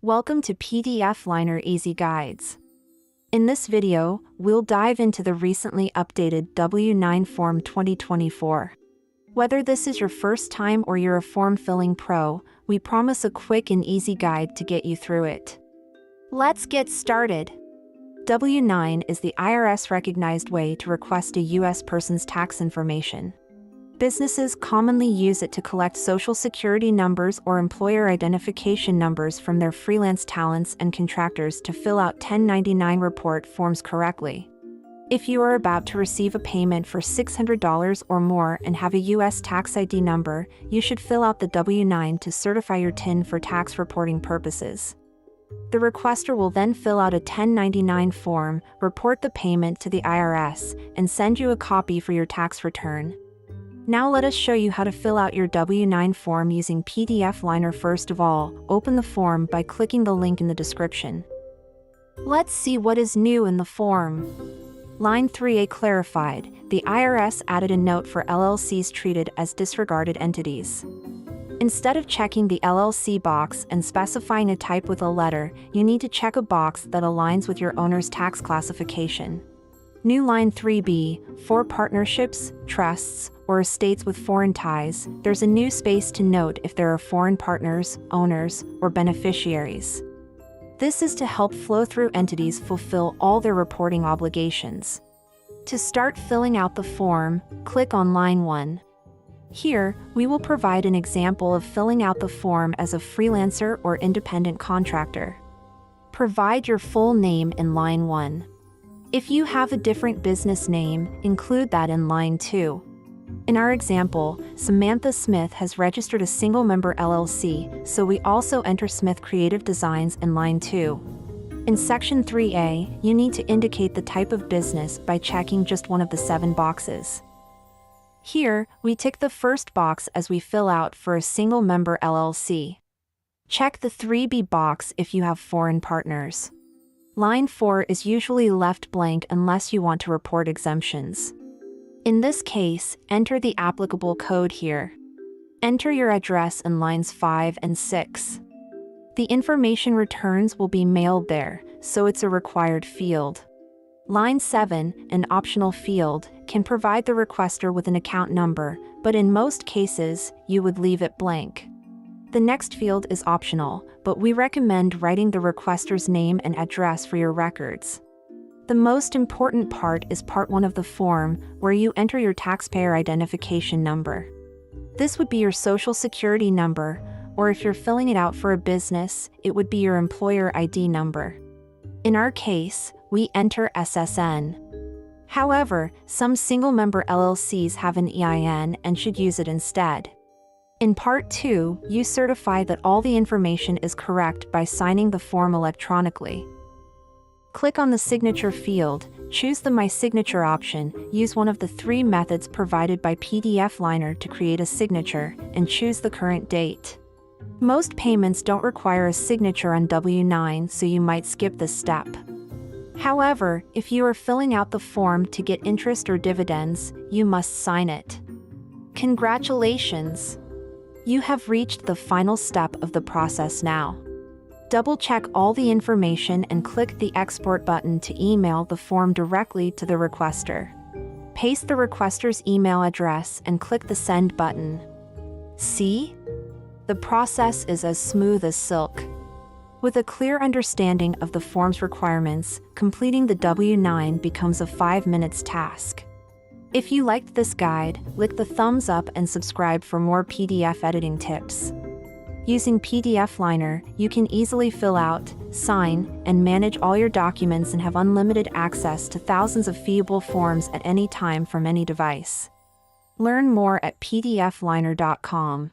Welcome to PDF Liner Easy Guides. In this video, we'll dive into the recently updated W-9 Form 2024. Whether this is your first time or you're a form-filling pro, we promise a quick and easy guide to get you through it. Let's get started. W-9 is the IRS-recognized way to request a U.S. person's tax information. Businesses commonly use it to collect Social Security numbers or employer identification numbers from their freelance talents and contractors to fill out 1099 report forms correctly. If you are about to receive a payment for $600 or more and have a U.S. tax ID number, you should fill out the W-9 to certify your TIN for tax reporting purposes. The requester will then fill out a 1099 form, report the payment to the IRS, and send you a copy for your tax return. Now let us show you how to fill out your W-9 form using PDF Liner. First of all, open the form by clicking the link in the description. Let's see what is new in the form. Line 3A clarified, the IRS added a note for LLCs treated as disregarded entities. Instead of checking the LLC box and specifying a type with a letter, you need to check a box that aligns with your owner's tax classification. New Line 3B, for partnerships, trusts, or estates with foreign ties, there's a new space to note if there are foreign partners, owners, or beneficiaries. This is to help flow-through entities fulfill all their reporting obligations. To start filling out the form, click on Line 1. Here, we will provide an example of filling out the form as a freelancer or independent contractor. Provide your full name in Line 1. If you have a different business name, include that in Line 2. In our example, Samantha Smith has registered a single-member LLC, so we also enter Smith Creative Designs in Line 2. In Section 3A, you need to indicate the type of business by checking just one of the 7 boxes. Here, we tick the first box as we fill out for a single-member LLC. Check the 3B box if you have foreign partners. Line 4 is usually left blank unless you want to report exemptions. In this case, enter the applicable code here. Enter your address in lines 5 and 6. The information returns will be mailed there, so it's a required field. Line 7, an optional field, can provide the requester with an account number, but in most cases, you would leave it blank. The next field is optional, but we recommend writing the requester's name and address for your records. The most important part is Part 1 of the form, where you enter your taxpayer identification number. This would be your Social Security number, or if you're filling it out for a business, it would be your employer ID number. In our case, we enter SSN. However, some single-member LLCs have an EIN and should use it instead. In Part 2, you certify that all the information is correct by signing the form electronically. Click on the signature field, choose the My Signature option, use one of the 3 methods provided by PDF Liner to create a signature, and choose the current date. Most payments don't require a signature on W-9, so you might skip this step. However, if you are filling out the form to get interest or dividends, you must sign it. Congratulations! You have reached the final step of the process now. Double-check all the information and click the Export button to email the form directly to the requester. Paste the requester's email address and click the Send button. See? The process is as smooth as silk. With a clear understanding of the form's requirements, completing the W-9 becomes a 5 minutes task. If you liked this guide, click the thumbs up and subscribe for more PDF editing tips. Using PDF Liner, you can easily fill out, sign, and manage all your documents and have unlimited access to thousands of fillable forms at any time from any device. Learn more at pdfliner.com.